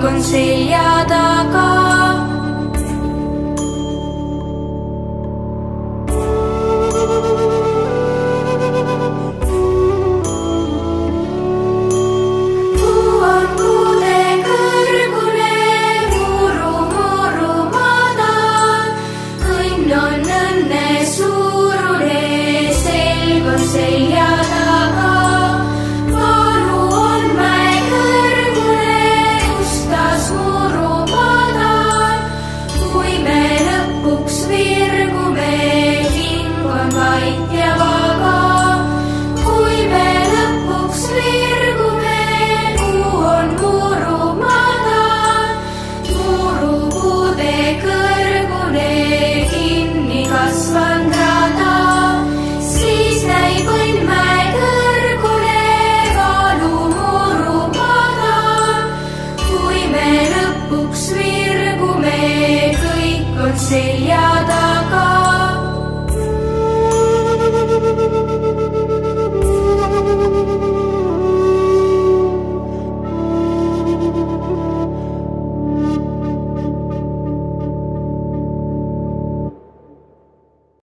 on selja taga. Puu on puude kõrgune, muru madal, õnn on õnne suurune, selg on selja taga. Valu on mäe kõrgune, ustas muru madal, kui me lõpuks virgume, king on vait ja vaga. Kui me lõpuks virgume, puu on muru madal, murupuude kõrgune, kinni kasvanud rada. Siis näib õnn mäe kõrgune, valu muru madal. Kui me lõpuks virgume, kõik on selja taga.